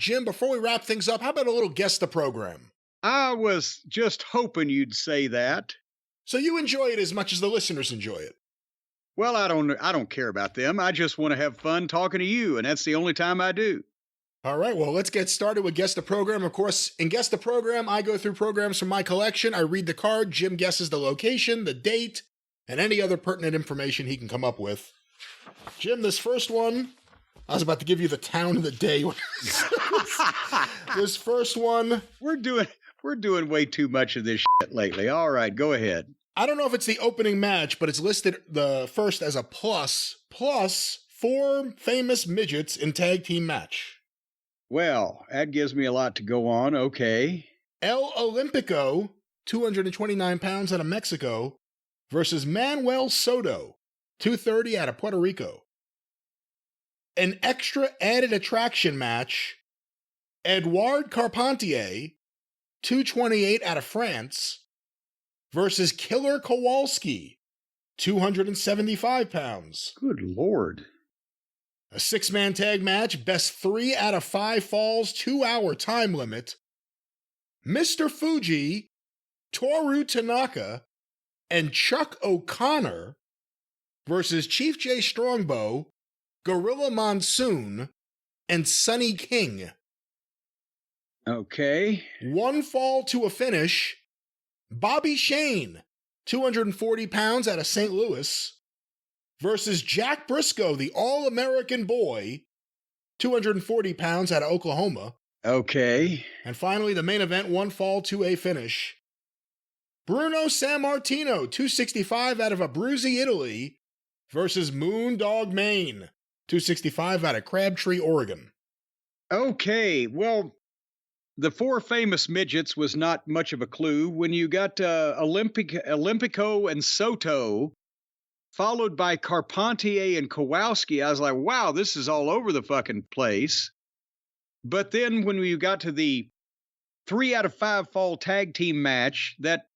Jim, before we wrap things up, how about a little guess the program? I was just hoping you'd say that. So you enjoy it as much as the listeners enjoy it. Well, I don't care about them. I just want to have fun talking to you, and that's the only time I do. All right, well, let's get started with Guess the Program. Of course, in Guess the Program, I go through programs from my collection. I read the card. Jim guesses the location, the date, and any other pertinent information he can come up with. Jim, this first one, I was about to give you the town of the day. This first one. We're doing way too much of this shit lately. All right, go ahead. I don't know if it's the opening match, but it's listed the first as a plus 4 famous midgets in tag team match. Well, that gives me a lot to go on. Okay. El Olímpico, 229 pounds out of Mexico, versus Manuel Soto, 230 out of Puerto Rico. An extra added attraction match, Edouard Carpentier, 228 out of France, versus Killer Kowalski, 275 pounds. Good Lord. A 6-man tag match, best 3 out of 5 falls, 2-hour time limit. Mr. Fuji, Toru Tanaka, and Chuck O'Connor versus Chief J Strongbow, Gorilla Monsoon, and Sonny King. Okay. 1 fall to a finish. Bobby Shane, 240 pounds out of St. Louis, versus Jack Briscoe, the All-American Boy, 240 pounds out of Oklahoma. Okay. And finally, the main event, 1 fall to a finish. Bruno Sammartino, 265 out of Abruzzi, Italy, versus Moondog Maine, 265 out of Crabtree, Oregon. Okay, well, the 4 famous midgets was not much of a clue. When you got Olímpico and Soto, followed by Carpentier and Kowalski, I was like, wow, this is all over the fucking place. But then when we got to the 3 out of 5 fall tag team match, that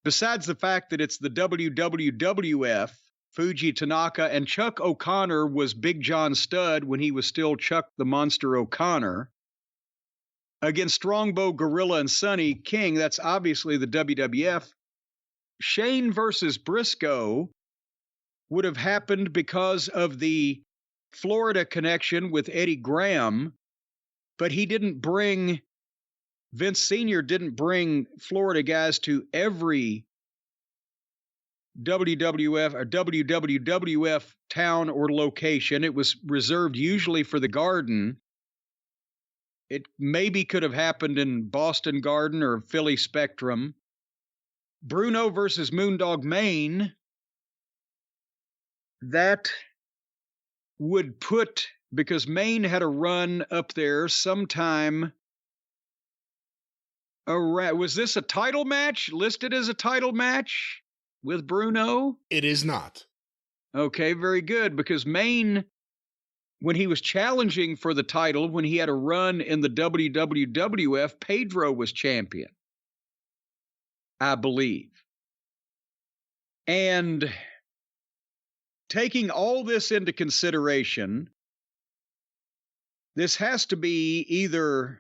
besides the fact that it's the WWF, Fuji Tanaka and Chuck O'Connor was Big John Studd when he was still Chuck the Monster O'Connor, against Strongbow, Gorilla, and Sonny King, that's obviously the WWF. Shane versus Briscoe would have happened because of the Florida connection with Eddie Graham, but Vince Sr. didn't bring Florida guys to every WWF or WWF town or location. It was reserved usually for the Garden. It maybe could have happened in Boston Garden or Philly Spectrum. Bruno versus Moondog Maine, that would put, because Maine had a run up there sometime around, was this a title match, listed as a title match with Bruno? It is not. Okay, very good, because Maine, when he was challenging for the title, when he had a run in the WWF, Pedro was champion, I believe. And taking all this into consideration, this has to be either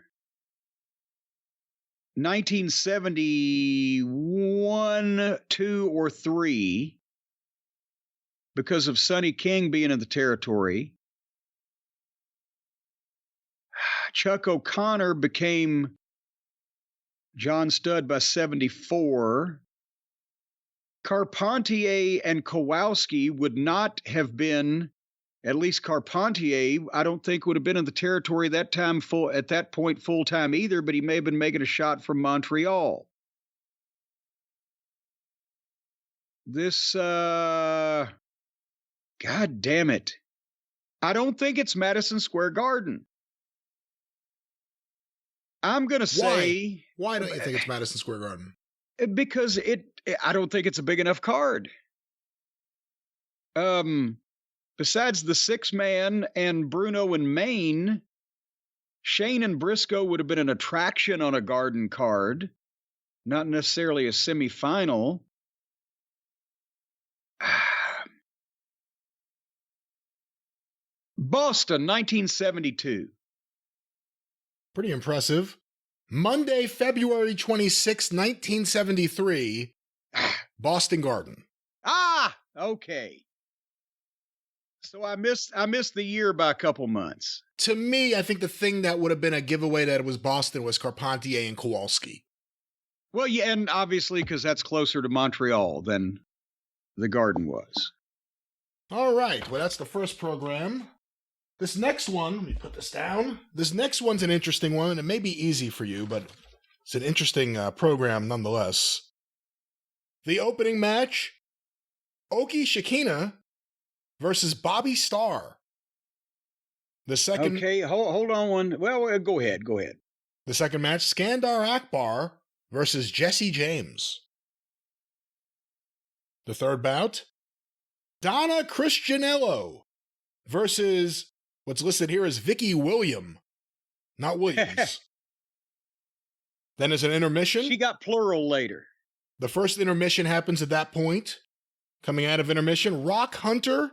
1971, 2, or 3, because of Sonny King being in the territory. Chuck O'Connor became John Studd by 74. Carpentier and Kowalski would not have been, at least Carpentier, I don't think would have been in the territory that time at that point full time either, but he may have been making a shot from Montreal. This, God damn it. I don't think it's Madison Square Garden. I'm going to say... Why don't you think it's Madison Square Garden? Because I don't think it's a big enough card. Besides the 6-man and Bruno and Maine, Shane and Briscoe would have been an attraction on a Garden card, not necessarily a semifinal. Boston, 1972. Pretty impressive. Monday, February 26, 1973, Boston Garden. Okay. So I missed the year by a couple months. To me, I think the thing that would have been a giveaway that it was Boston was Carpentier and Kowalski. Well, yeah, and obviously because that's closer to Montreal than the Garden was. All right. Well, that's the first program. This next one, let me put this down. This next one's an interesting one, and it may be easy for you, but it's an interesting program nonetheless. The opening match, Oki Shikina versus Bobby Starr. The second... Okay, hold on one. Well, go ahead. The second match, Skandar Akbar versus Jesse James. The third bout, Donna Christianello versus what's listed here as Vicky William, not Williams. Then there's an intermission. She got plural later. The first intermission happens at that point. Coming out of intermission, Rock Hunter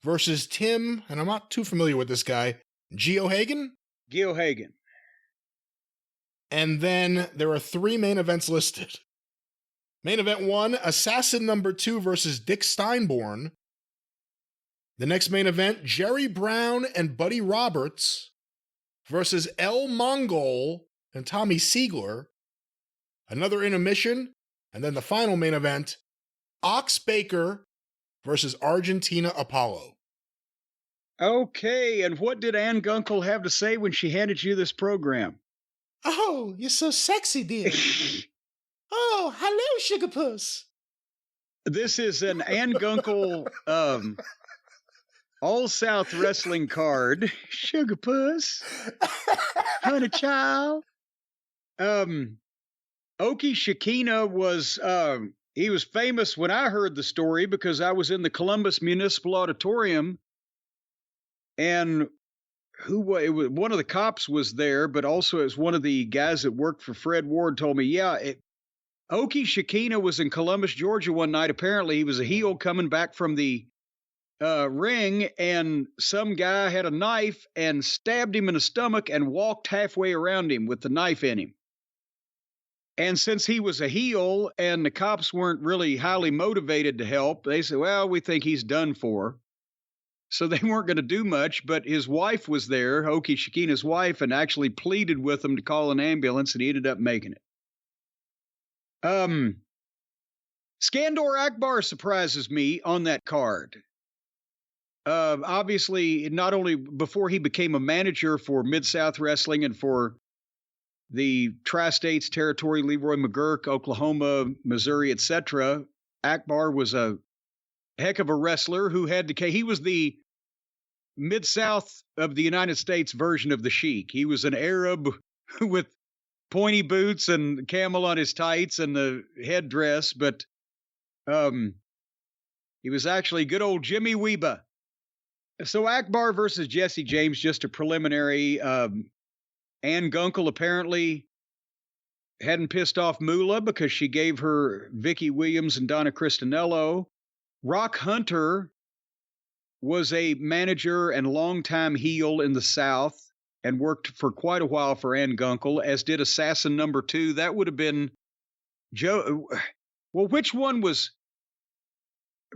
versus Tim, and I'm not too familiar with this guy, Geo Hagen? Geo Hagen. And then there are 3 main events listed. Main event 1, Assassin number 2 versus Dick Steinborn. The next main event, Jerry Brown and Buddy Roberts versus El Mongol and Tommy Siegler. Another intermission, and then the final main event, Ox Baker versus Argentina Apollo. Okay, and what did Ann Gunkel have to say when she handed you this program? Oh, you're so sexy, dear. Oh, hello, Sugar Puss. This is an Ann Gunkel All-South Wrestling card. Sugar Puss. Honey child. Oki Shikina was, he was famous when I heard the story because I was in the Columbus Municipal Auditorium, and one of the cops was there, but also it was one of the guys that worked for Fred Ward told me, Oki Shikina was in Columbus, Georgia one night. Apparently he was a heel coming back from the ring, and some guy had a knife and stabbed him in the stomach and walked halfway around him with the knife in him. And since he was a heel and the cops weren't really highly motivated to help, they said, well, we think he's done for. So they weren't going to do much, but his wife was there, Oki Shikina's wife, and actually pleaded with him to call an ambulance, and he ended up making it. Skandar Akbar surprises me on that card. Obviously, not only before he became a manager for Mid-South Wrestling and for the Tri-States Territory, Leroy McGurk, Oklahoma, Missouri, etc., Akbar was a heck of a wrestler who he was the Mid-South of the United States version of the Sheik. He was an Arab with pointy boots and camel on his tights and the headdress, but he was actually good old Jimmy Weba. So Akbar versus Jesse James, just a preliminary. Ann Gunkel apparently hadn't pissed off Moolah because she gave her Vicky Williams and Donna Christianello. Rock Hunter was a manager and longtime heel in the South and worked for quite a while for Ann Gunkel, as did Assassin number 2. That would have been Joe. Well, which one was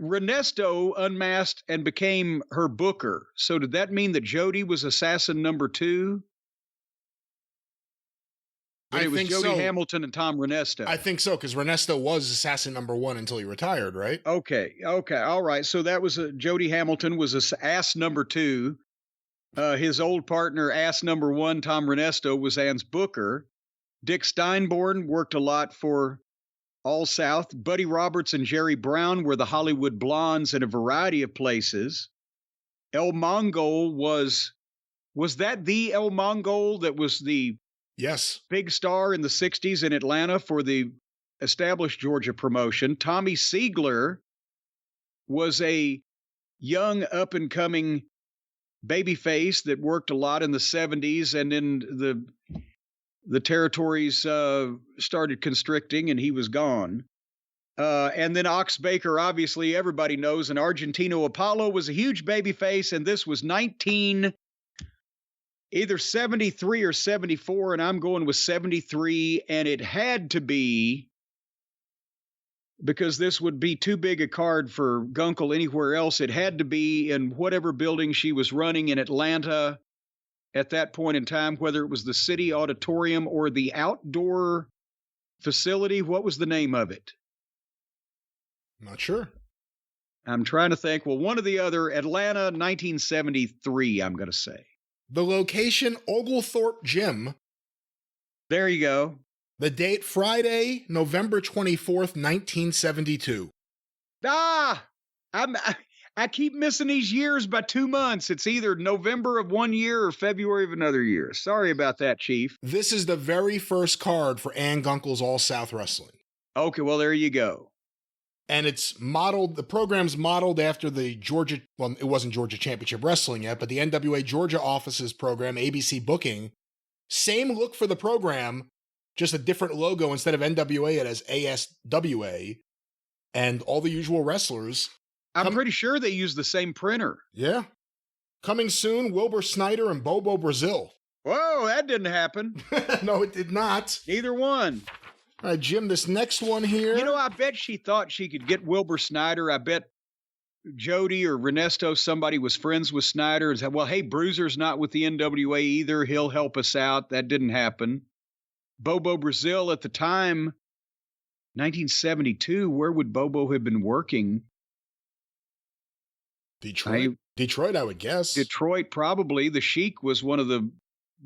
Ernesto unmasked and became her booker? So did that mean that Jody was Assassin number 2? But it was Jody Hamilton and Tom Ernesto. I think so, because Ernesto was Assassin number 1 until he retired, right? Okay, all right. So that was Jody Hamilton was ass number 2. His old partner, ass number 1, Tom Ernesto, was Ann's booker. Dick Steinborn worked a lot for All South. Buddy Roberts and Jerry Brown were the Hollywood Blondes in a variety of places. El Mongol was that the El Mongol that was the big star in the 60s in Atlanta for the established Georgia promotion? Tommy Siegler was a young up-and-coming babyface that worked a lot in the 70s, and then the territories started constricting and he was gone. And then Ox Baker, obviously everybody knows, and Argentino Apollo was a huge babyface, and this was either 73 or 74, and I'm going with 73, and it had to be, because this would be too big a card for Gunkel anywhere else, it had to be in whatever building she was running in Atlanta at that point in time, whether it was the City Auditorium or the outdoor facility. What was the name of it? Not sure. I'm trying to think. Well, one or the other. Atlanta, 1973, I'm going to say. The location, Oglethorpe Gym. There you go. The date, Friday, November 24th, 1972. I keep missing these years by 2 months. It's either November of one year or February of another year. Sorry about that, Chief. This is the very first card for Ann Gunkel's All-South Wrestling. Okay, well, there you go. And it's modeled, the program's modeled after the Georgia, well, it wasn't Georgia Championship Wrestling yet, but the NWA Georgia office's program, ABC Booking. Same look for the program, just a different logo. Instead of NWA, it has ASWA. And all the usual wrestlers. I'm pretty sure they use the same printer. Yeah. Coming soon, Wilbur Snyder and Bobo Brazil. Whoa, that didn't happen. No, it did not. Neither one. All right, Jim, this next one here. You know, I bet she thought she could get Wilbur Snyder. I bet Jody or Ernesto, somebody was friends with Snyder and said, well, hey, Bruiser's not with the NWA either. He'll help us out. That didn't happen. Bobo Brazil at the time, 1972, where would Bobo have been working? Detroit, I would guess. Detroit, probably. The Sheik was one of the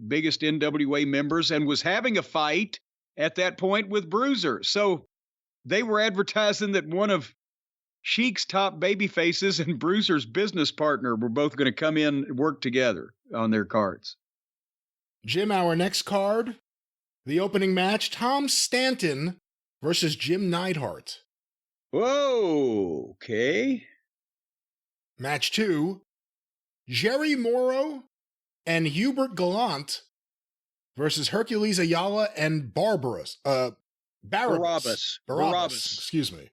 biggest NWA members and was having a fight at that point with Bruiser. So they were advertising that one of Sheik's top baby faces and Bruiser's business partner were both going to come in and work together on their cards. Jim, our next card, the opening match, Tom Stanton versus Jim Neidhart. Whoa, okay. Match 2, Jerry Morrow and Hubert Gallant versus Hercules Ayala and Barabbas. Excuse me.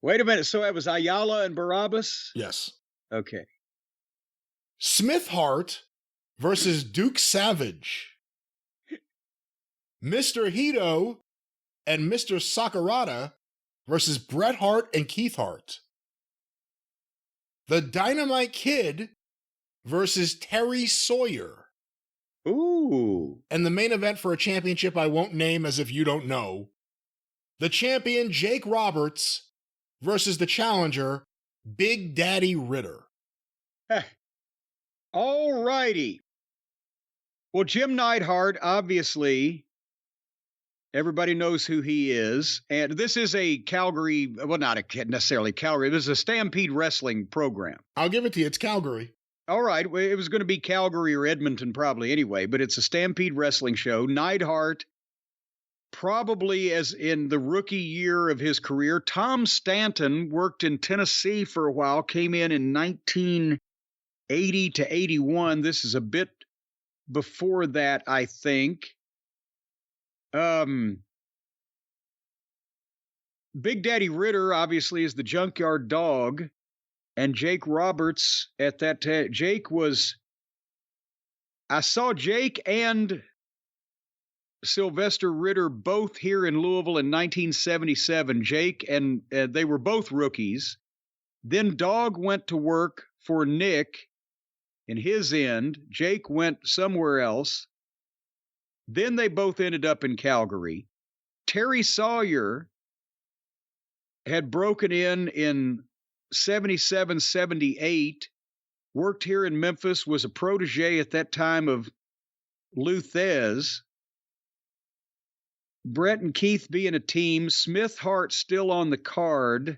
Wait a minute. So it was Ayala and Barabbas? Yes. Okay. Smith Hart versus Duke Savage. Mr. Hito and Mr. Sakurada versus Bret Hart and Keith Hart. The Dynamite Kid versus Terry Sawyer. Ooh. And the main event for a championship I won't name as if you don't know. The champion, Jake Roberts, versus the challenger, Big Daddy Ritter. All righty. Well, Jim Neidhart, obviously, everybody knows who he is. And this is a Calgary, well, not necessarily Calgary, this is a Stampede wrestling program. I'll give it to you. It's Calgary. All right. Well, it was going to be Calgary or Edmonton probably anyway, but it's a Stampede wrestling show. Neidhart, probably as in the rookie year of his career. Tom Stanton worked in Tennessee for a while, came in 1980 to 81. This is a bit before that, I think. Big Daddy Ritter obviously is the Junkyard Dog, and Jake Roberts at that time. I saw Jake and Sylvester Ritter both here in Louisville in 1977. Jake and they were both rookies. Then Dog went to work for Nick in his end. Jake went somewhere else. Then they both ended up in Calgary. Terry Sawyer had broken in 77, 78, worked here in Memphis, was a protege at that time of Lou Thez. Brett and Keith being a team, Smith Hart still on the card.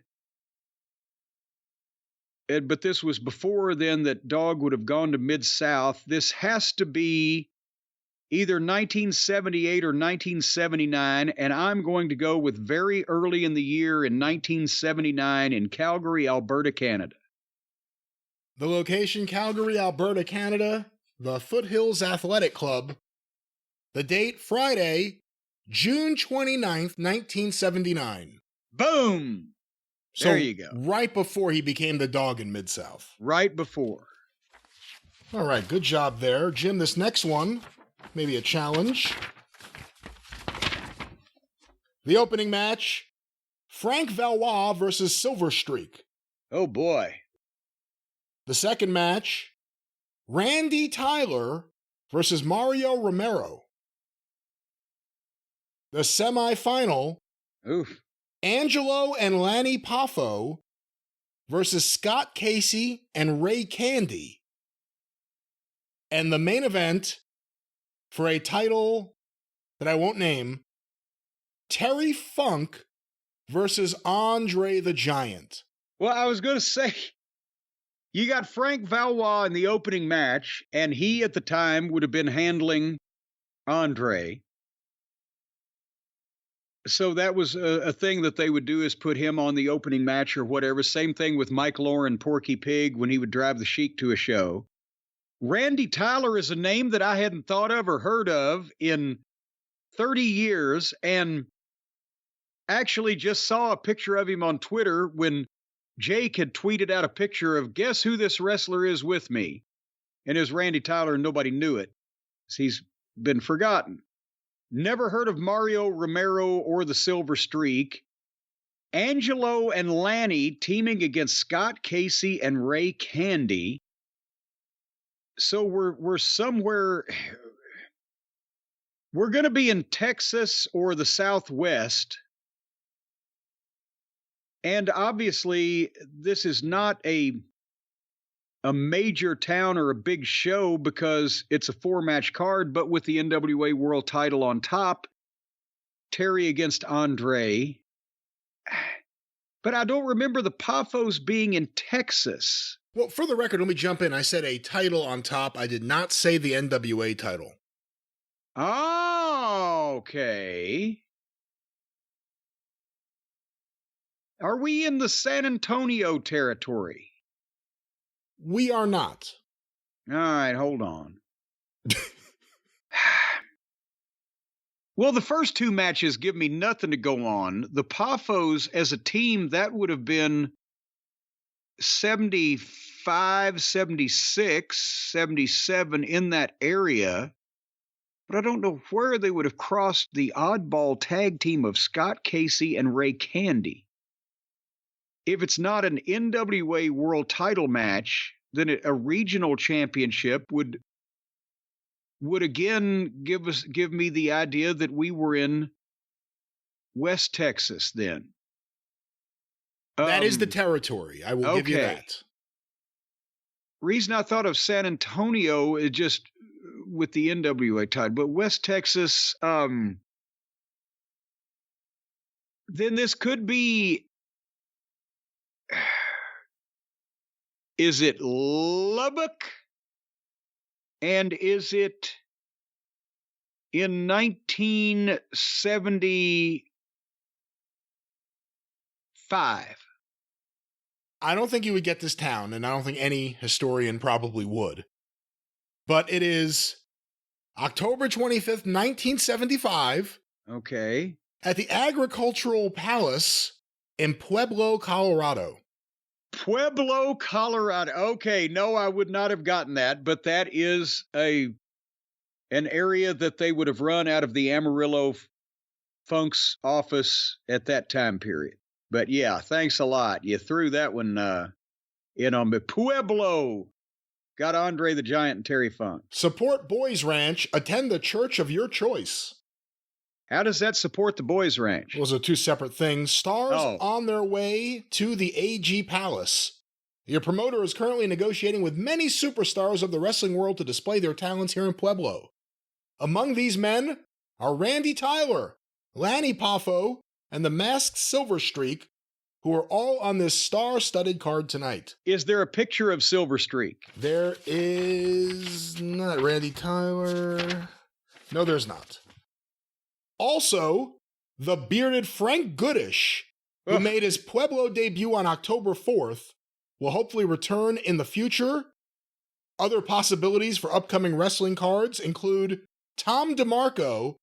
But this was before then that Dog would have gone to Mid-South. This has to be either 1978 or 1979, and I'm going to go with very early in the year in 1979 in Calgary, Alberta, Canada. The location, Calgary, Alberta, Canada, the Foothills Athletic Club. The date, Friday, June 29th, 1979. Boom! So there you go. Right before he became the Dog in Mid-South. Right before. All right, good job there. Jim, this next one, maybe a challenge. The opening match, Frank Valois versus Silver Streak. Oh, boy. The second match, Randy Tyler versus Mario Romero. The semifinal, Oof. Angelo and Lanny Poffo versus Scott Casey and Ray Candy. And the main event for a title that I won't name, Terry Funk versus Andre the Giant. Well, I was going to say, you got Frank Valois in the opening match, and he at the time would have been handling Andre. So that was a thing that they would do, is put him on the opening match or whatever. Same thing with Mike Lore and Porky Pig when he would drive the Sheik to a show. Randy Tyler is a name that I hadn't thought of or heard of in 30 years, and actually just saw a picture of him on Twitter when Jake had tweeted out a picture of, guess who this wrestler is with me? And it was Randy Tyler, and nobody knew it. He's been forgotten. Never heard of Mario Romero or the Silver Streak. Angelo and Lanny teaming against Scott Casey and Ray Candy. So we're somewhere. We're going to be in Texas or the Southwest. And obviously, this is not a major town or a big show because it's a 4-match card, but with the NWA World title on top, Terry against Andre. But I don't remember the Poffos being in Texas. Well, for the record, let me jump in. I said a title on top. I did not say the NWA title. Oh, okay. Are we in the San Antonio territory? We are not. All right, hold on. Well, the first 2 matches give me nothing to go on. The Poffos as a team, that would have been 75, 76, 77 in that area. But I don't know where they would have crossed the oddball tag team of Scott Casey and Ray Candy. If it's not an NWA World title match, then a regional championship would again give me the idea that we were in West Texas then. That is the territory. I will give you that. Reason I thought of San Antonio is just with the NWA title, but West Texas, then this could be. Is it Lubbock? And is it in 1975? I don't think you would get this town, and I don't think any historian probably would. But it is October 25th, 1975. Okay. At the Agricultural Palace in Pueblo, Colorado. Pueblo, Colorado. Okay, no, I would not have gotten that, but that is an area that they would have run out of the Amarillo Funk's office at that time period. But yeah, thanks a lot. You threw that one in on me. Pueblo. Got Andre the Giant and Terry Funk. Support Boys Ranch. Attend the church of your choice. How does that support the Boys Ranch? Those are 2 separate things. Stars on their way to the AG Palace. Your promoter is currently negotiating with many superstars of the wrestling world to display their talents here in Pueblo. Among these men are Randy Tyler, Lanny Poffo, and the Masked Silver Streak, who are all on this star-studded card tonight. Is there a picture of Silver Streak? There is not. Randy Tyler. No, there's not. Also, the bearded Frank Goodish, who made his Pueblo debut on October 4th, will hopefully return in the future. Other possibilities for upcoming wrestling cards include Tom DeMarco,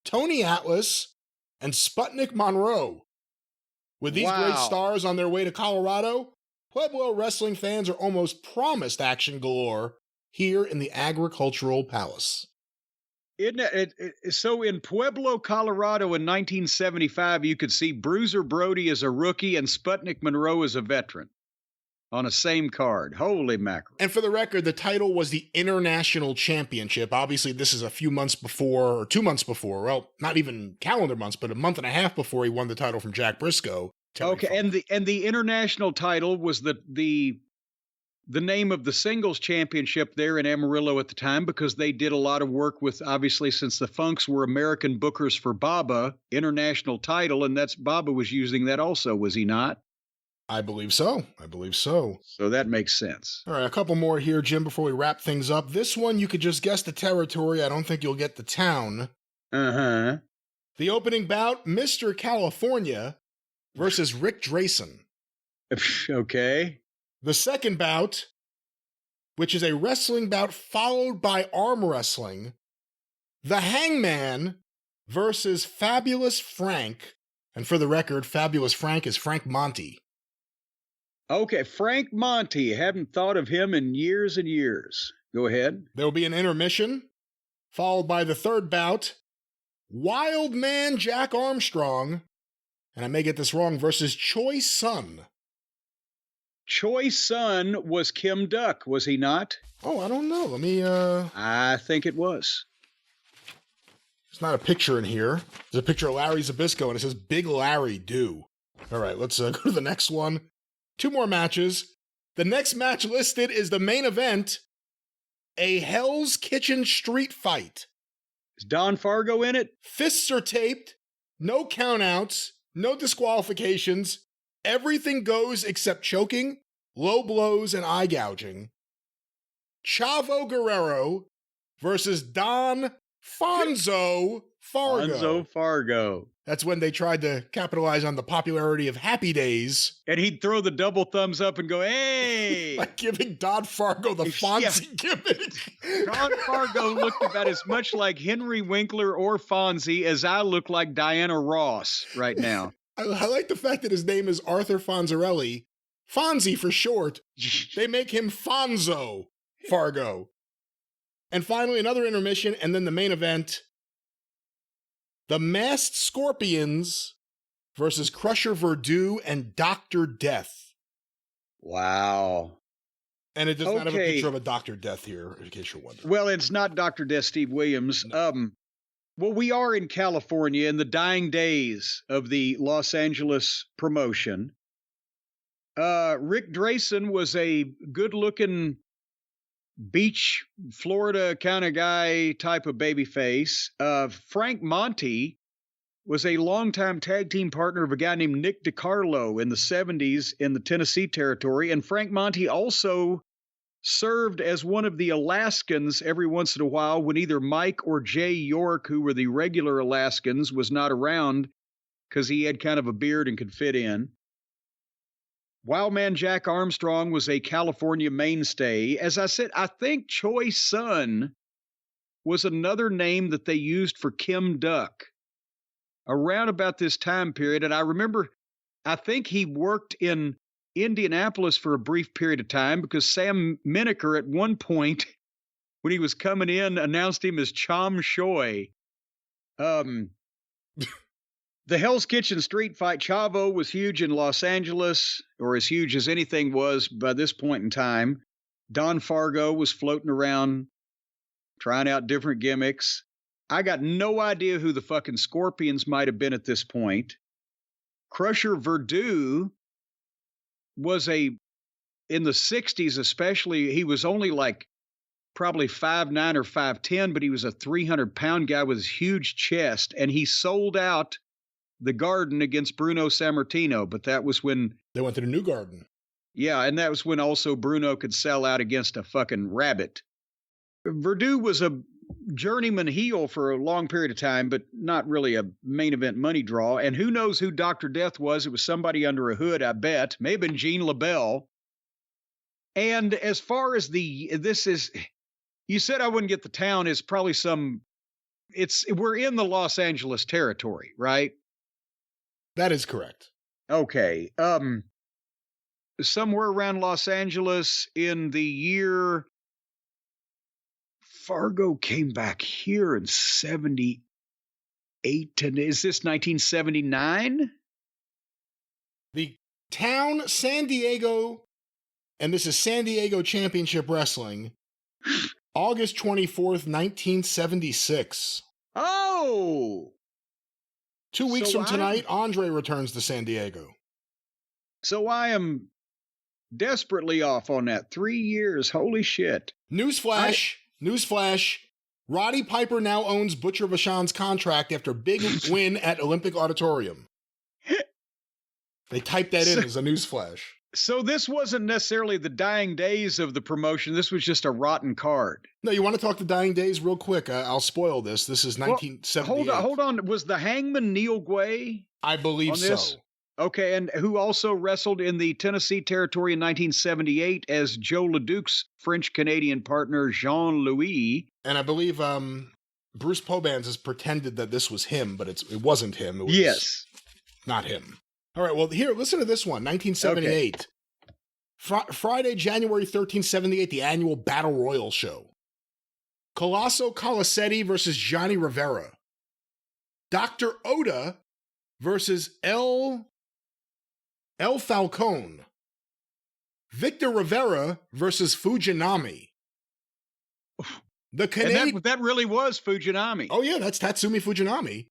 Tony Atlas, and Sputnik Monroe. With these great stars on their way to Colorado, Pueblo wrestling fans are almost promised action galore here in the Agricultural Palace. So in Pueblo, Colorado in 1975, you could see Bruiser Brody as a rookie and Sputnik Monroe as a veteran on a same card. Holy mackerel. And for the record, the title was the International Championship. Obviously, this is a few months before, or 2 months before, well, not even calendar months, but a month and a half before he won the title from Jack Briscoe. Okay, and the international title was the name of the singles championship there in Amarillo at the time, because they did a lot of work with, obviously, since the Funks were American bookers for Baba, international title, and that's Baba was using that also, was he not? I believe so. So that makes sense. All right, a couple more here, Jim, before we wrap things up. This one, you could just guess the territory. I don't think you'll get the town. Uh-huh. The opening bout, Mr. California versus Rick Drayson. Okay. The second bout, which is a wrestling bout followed by arm wrestling, the Hangman versus Fabulous Frank. And for the record, Fabulous Frank is Frank Monty. Okay, Frank Monty. Haven't thought of him in years and years. Go ahead. There will be an intermission, followed by the third bout, Wild Man Jack Armstrong, and I may get this wrong, versus Choi Sun. Choi Sun was Kim Duck, was he not? Oh, I don't know. Let me, I think it was. There's not a picture in here. There's a picture of Larry Zbyszko, and it says Big Larry Do. All right, let's go to the next one. 2 more matches. The next match listed is the main event, a Hell's Kitchen street fight. Is Don Fargo in it? Fists are taped, no countouts, no disqualifications. Everything goes except choking, low blows, and eye gouging. Chavo Guerrero versus Don Fonzo Fargo. Fonzo Fargo. That's when they tried to capitalize on the popularity of Happy Days. And he'd throw the double thumbs up and go, hey! Like giving Don Fargo the Fonzie gimmick. Don Fargo looked about as much like Henry Winkler or Fonzie as I look like Diana Ross right now. I like the fact that his name is Arthur Fonzarelli. Fonzie for short. They make him Fonzo Fargo. And finally, another intermission, and then the main event. The Masked Scorpions versus Crusher Verdue and Dr. Death. Wow. And it does not have a picture of a Dr. Death here, in case you're wondering. Well, it's not Dr. Death, Steve Williams. No. Well, we are in California in the dying days of the Los Angeles promotion. Rick Drayson was a good-looking beach, Florida kind of guy type of babyface. Frank Monty was a longtime tag team partner of a guy named Nick DiCarlo in the 70s in the Tennessee territory. And Frank Monty also served as one of the Alaskans every once in a while when either Mike or Jay York, who were the regular Alaskans, was not around because he had kind of a beard and could fit in. Wildman Jack Armstrong was a California mainstay. As I said, I think Choi Sun was another name that they used for Kim Duck around about this time period. And I remember, I think he worked in Indianapolis for a brief period of time because Sam Miniker at one point when he was coming in announced him as Chom Choi. The Hell's Kitchen street fight, Chavo was huge in Los Angeles, or as huge as anything was by this point in time. Don Fargo was floating around trying out different gimmicks. I got no idea who the fucking Scorpions might have been at this point. Crusher Verdue was in the 60s especially, he was only like probably 5'9" or 5'10", but he was a 300-pound guy with his huge chest, and he sold out the Garden against Bruno Sammartino, but that was when they went to the New Garden. Yeah, and that was when also Bruno could sell out against a fucking rabbit. Verdue was a journeyman heel for a long period of time, but not really a main event money draw. And who knows who Dr. Death was? It was somebody under a hood, I bet. May have been Gene LaBelle. And as far as you said I wouldn't get the town, is probably we're in the Los Angeles territory, right? That is correct. Okay. Somewhere around Los Angeles in the year Fargo came back here in 78. And is this 1979? The town San Diego, and this is San Diego Championship Wrestling, August 24th, 1976. Oh! 2 weeks from tonight, Andre returns to San Diego. So I am desperately off on that. 3 years. Holy shit. Newsflash. Roddy Piper now owns Butcher Vachon's contract after big win at Olympic Auditorium. They typed that in as a newsflash. So this wasn't necessarily the dying days of the promotion. This was just a rotten card. No, you want to talk the dying days real quick? I'll spoil this. This is 1978. Hold on. Was the Hangman Neil Gway? I believe so. Okay, and who also wrestled in the Tennessee territory in 1978 as Joe LeDuc's French-Canadian partner, Jean-Louis. And I believe Bruce Pobans has pretended that this was him, but it wasn't him. It was not him. All right, well, here, listen to this one, 1978. Okay. Friday, January 13th, 78, the annual Battle Royal show. Colosso Colasetti versus Johnny Rivera. Dr. Oda versus El Falcone. Victor Rivera versus Fujinami. The Canadian. And that really was Fujinami. Oh, yeah, that's Tatsumi Fujinami.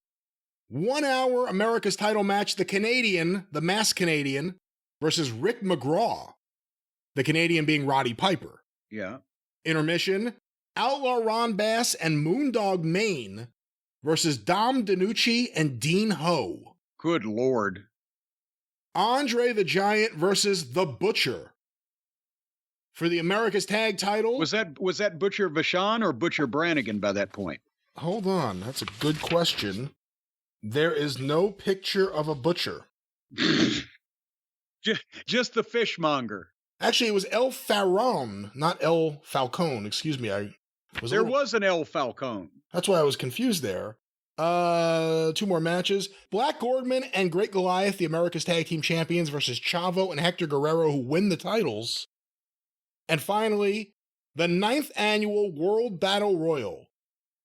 1 hour America's title match, the masked Canadian, versus Rick McGraw. The Canadian being Roddy Piper. Yeah. Intermission, Outlaw Ron Bass and Moondog Mayne versus Dom DiNucci and Dean Ho. Good Lord. Andre the Giant versus The Butcher. For the America's Tag title. Was that Butcher Vachon or Butcher Brannigan by that point? Hold on, that's a good question. There is no picture of a butcher. Just the fishmonger. Actually, it was El Farone, not El Falcone. Excuse me. There was an El Falcone. That's why I was confused there. 2 more matches. Black Gordman and Great Goliath, the America's Tag Team Champions, versus Chavo and Hector Guerrero, who win the titles. And finally, the 9th annual World Battle Royal.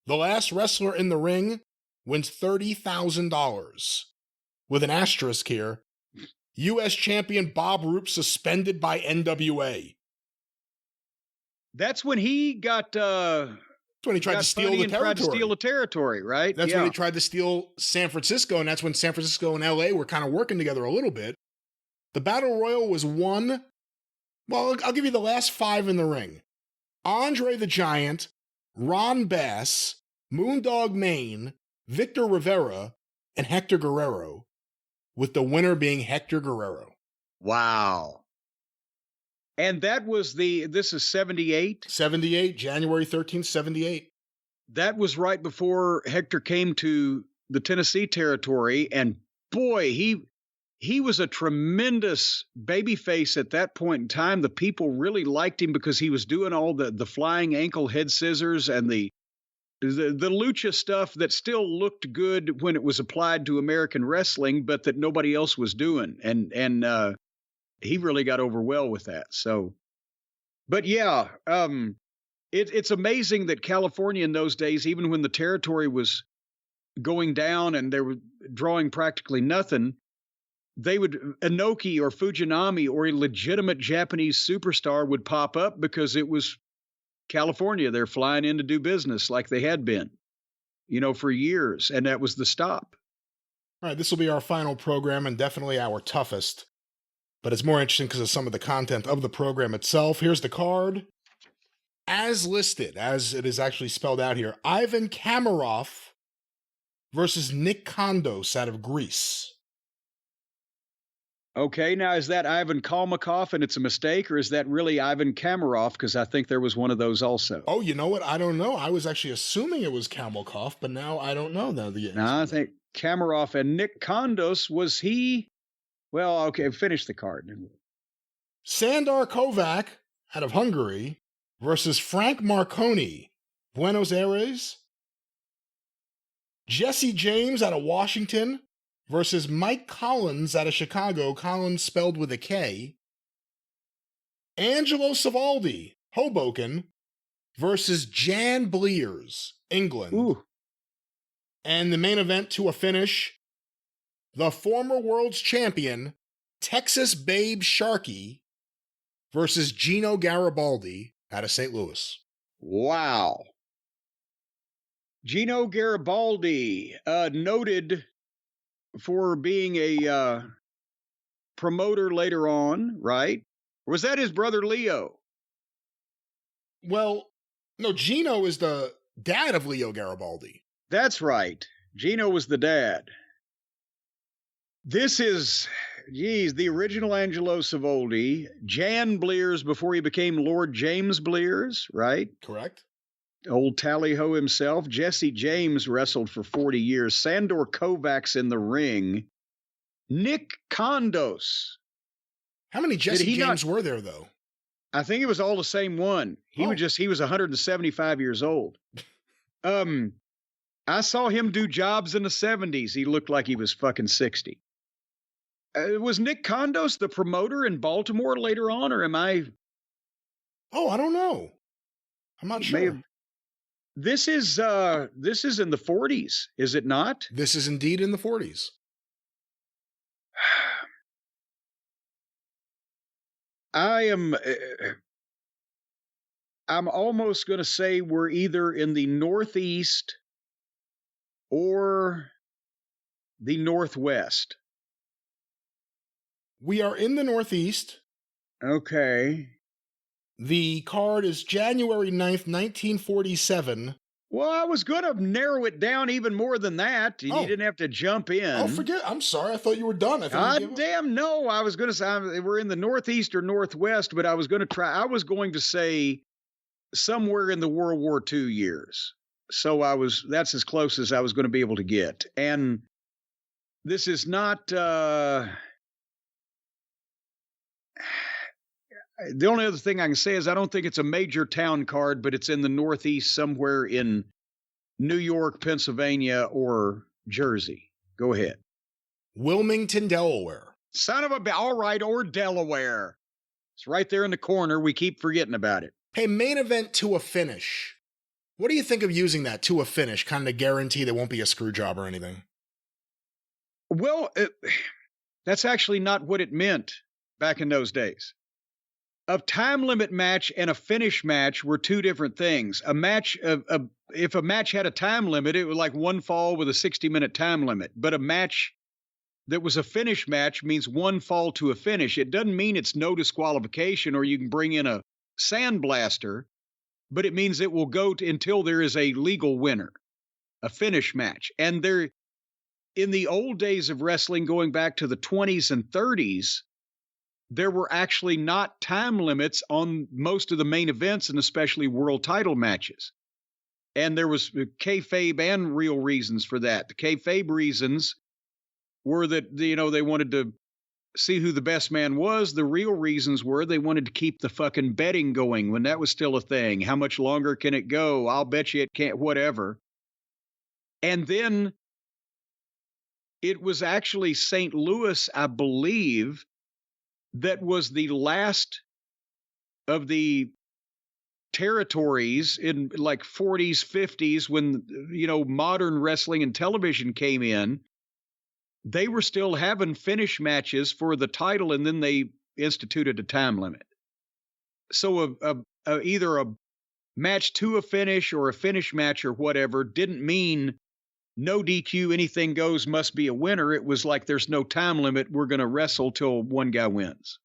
The last wrestler in the ring wins $30,000. With an asterisk here. U.S. champion Bob Roop suspended by NWA. That's when he got... That's when he tried to steal the territory. Right? That's when he tried to steal San Francisco, and that's when San Francisco and L.A. were kind of working together a little bit. The Battle Royal was won... Well, I'll give you the last 5 in the ring. Andre the Giant, Ron Bass, Moondog Mayne, Victor Rivera, and Hector Guerrero, with the winner being Hector Guerrero. Wow. And that was this is 78? 78, January 13th, 78. That was right before Hector came to the Tennessee territory, and boy, he was a tremendous babyface at that point in time. The people really liked him because he was doing all the flying ankle head scissors and the lucha stuff that still looked good when it was applied to American wrestling, but that nobody else was doing. And he really got over well with that. So, but yeah, it's amazing that California in those days, even when the territory was going down and they were drawing practically nothing, they would, Inoki or Fujinami or a legitimate Japanese superstar would pop up because it was California. They're flying in to do business like they had been, for years. And that was the stop. All right, this will be our final program and definitely our toughest. But it's more interesting because of some of the content of the program itself. Here's the card. As listed, as it is actually spelled out here, Ivan Kamarov versus Nick Kondos out of Greece. Okay, now is that Ivan Kalmakov and it's a mistake, or is that really Ivan Kamarov? Because I think there was one of those also. Oh, you know what? I don't know. I was actually assuming it was Kamalkov, but now I don't know. No, I think Kamarov and Nick Kondos, was he? Well, okay, finish the card. Sandor Kovac out of Hungary versus Frank Marconi, Buenos Aires. Jesse James out of Washington versus Mike Collins out of Chicago, Collins spelled with a K. Angelo Savaldi, Hoboken, versus Jan Bleers, England. Ooh. And the main event to a finish, the former world's champion, Texas Babe Sharkey, versus Gino Garibaldi out of St. Louis. Wow. Gino Garibaldi, noted for being a promoter later on, right? Or was that his brother Leo? Well, no, Gino is the dad of Leo Garibaldi. That's right. Gino was the dad. This is, the original Angelo Savoldi, Jan Bleers before he became Lord James Bleers, right? Correct. Old Tally-Ho himself. Jesse James wrestled for 40 years. Sandor Kovacs in the ring. Nick Kondos. How many Jesse James were there, though? I think it was all the same one. He was 175 years old. I saw him do jobs in the 70s. He looked like he was fucking 60. Was Nick Kondos the promoter in Baltimore later on, or am I? Oh, I don't know. I'm not sure. This is in the 40s, is it not? This is indeed in the 40s. I'm almost going to say we're either in the Northeast or the Northwest. We are in the Northeast. Okay. The card is January 9th, 1947. Well, I was going to narrow it down even more than that. You didn't have to jump in. Oh, forget. I'm sorry. I thought you were done. Damn, no. I was going to say we're in the Northeast or Northwest, but I was going to say somewhere in the World War II years. So that's as close as I was going to be able to get. And this is not, the only other thing I can say is I don't think it's a major town card, but it's in the Northeast somewhere in New York, Pennsylvania, or Jersey. Go ahead. Wilmington, Delaware. Son of a... All right, or Delaware. It's right there in the corner. We keep forgetting about it. Hey, main event to a finish. What do you think of using that to a finish? Kind of guarantee there won't be a screw job or anything. Well, that's actually not what it meant back in those days. A time limit match and a finish match were two different things. A match, if a match had a time limit, it was like one fall with a 60-minute time limit. But a match that was a finish match means one fall to a finish. It doesn't mean it's no disqualification or you can bring in a sandblaster, but it means it will go until there is a legal winner, a finish match. And there, in the old days of wrestling, going back to the 20s and 30s, there were actually not time limits on most of the main events and especially world title matches. And there was kayfabe and real reasons for that. The kayfabe reasons were that, they wanted to see who the best man was. The real reasons were they wanted to keep the fucking betting going when that was still a thing. How much longer can it go? I'll bet you it can't, whatever. And then it was actually St. Louis, I believe, that was the last of the territories in like 40s, 50s when, modern wrestling and television came in. They were still having finish matches for the title, and then they instituted a time limit. So either a match to a finish or a finish match or whatever didn't mean no DQ, anything goes, must be a winner. It was like there's no time limit. We're going to wrestle till one guy wins.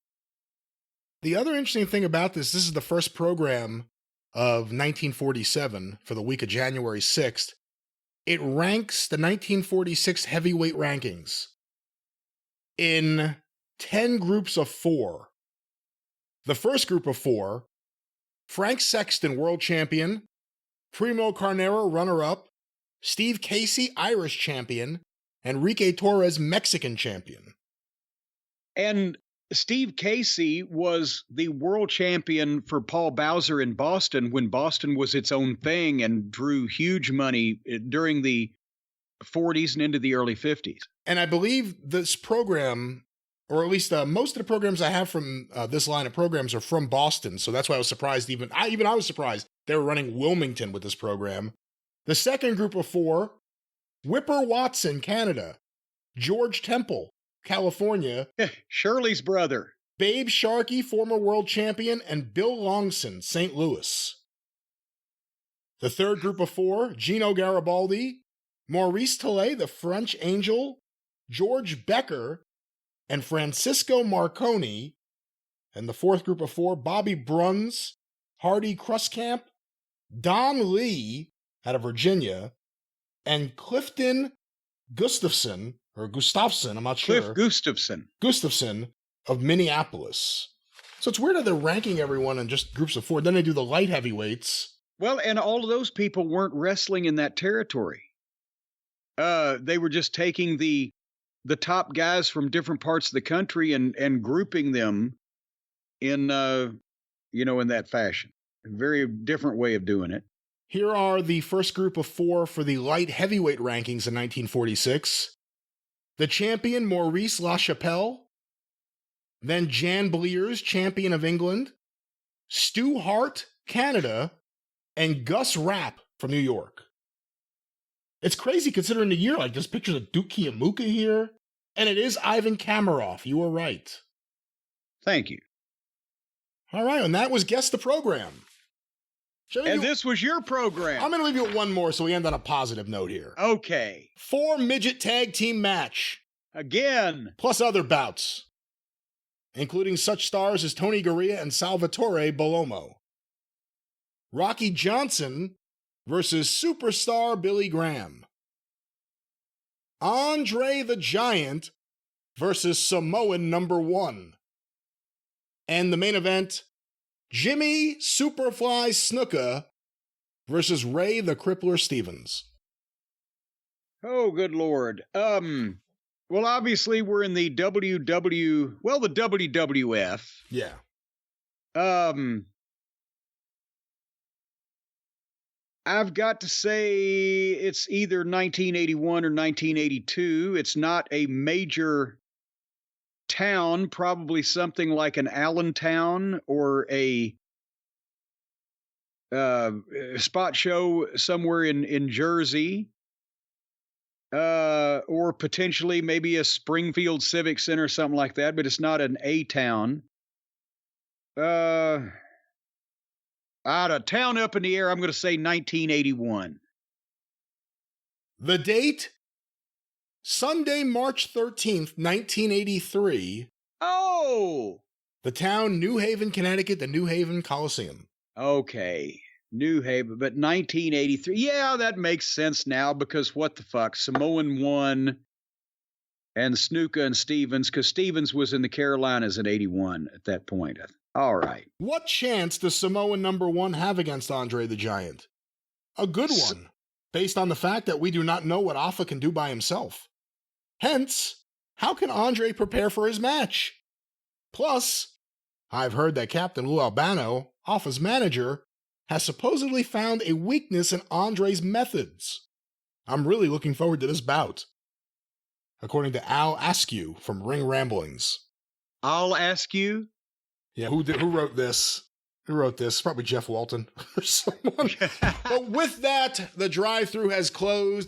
The other interesting thing about this is the first program of 1947 for the week of January 6th. It ranks the 1946 heavyweight rankings in 10 groups of 4. The first group of 4, Frank Sexton, world champion, Primo Carnera, runner-up, Steve Casey, Irish champion, Enrique Torres, Mexican champion. And Steve Casey was the world champion for Paul Bowser in Boston when Boston was its own thing and drew huge money during the 40s and into the early 50s. And I believe this program, or at least most of the programs I have from this line of programs are from Boston. So that's why I was surprised. Even I was surprised They were running Wilmington with this program. The second group of 4, Whipper Watson, Canada. George Temple, California. Shirley's brother. Babe Sharkey, former world champion, and Bill Longson, St. Louis. The third group of 4, Gino Garibaldi, Maurice Tillet, the French Angel, George Becker, and Francisco Marconi. And the fourth group of 4, Bobby Bruns, Hardy Kruskamp, Don Lee out of Virginia, and Clifton Gustafson, I'm not sure. Cliff Gustafson of Minneapolis. So it's weird that they're ranking everyone in just groups of 4. Then they do the light heavyweights. Well, and all of those people weren't wrestling in that territory. They were just taking the top guys from different parts of the country and grouping them in in that fashion. A very different way of doing it. Here are the first group of 4 for the light heavyweight rankings in 1946. The champion, Maurice LaChapelle. Then Jan Blears, champion of England. Stu Hart, Canada. And Gus Rapp from New York. It's crazy considering the year, like there's pictures of Duke Kiamuka here. And it is Ivan Kamaroff. You were right. Thank you. All right, and that was Guess the Program. And this was your program. I'm going to leave you with one more so we end on a positive note here. Okay. 4 midget tag team match. Again. Plus other bouts, including such stars as Tony Garea and Salvatore Bolomo. Rocky Johnson versus superstar Billy Graham. Andre the Giant versus Samoan number 1. And the main event, Jimmy Superfly Snuka versus Ray the Crippler Stevens. Oh, good Lord. Well, obviously we're in the the WWF. Yeah. I've got to say it's either 1981 or 1982. It's not a major town, probably something like an Allentown or a spot show somewhere in Jersey, or potentially maybe a Springfield Civic Center, something like that, but it's not an A town. Out of town up in the air, I'm going to say 1981. The date? Sunday, March 13th, 1983. Oh! The town, New Haven, Connecticut, the New Haven Coliseum. Okay. New Haven, but 1983. Yeah, that makes sense now because what the fuck? Samoan won and Snuka and Stevens, because Stevens was in the Carolinas in 81 at that point. All right. What chance does Samoan number 1 have against Andre the Giant? A good one, based on the fact that we do not know what Alpha can do by himself. Hence, how can Andre prepare for his match? Plus, I've heard that Captain Lou Albano, Alpha's manager, has supposedly found a weakness in Andre's methods. I'm really looking forward to this bout. According to Al Askew from Ring Ramblings. I'll ask you? Yeah, who wrote this? Who wrote this? Probably Jeff Walton or someone. But with that, the drive-thru has closed.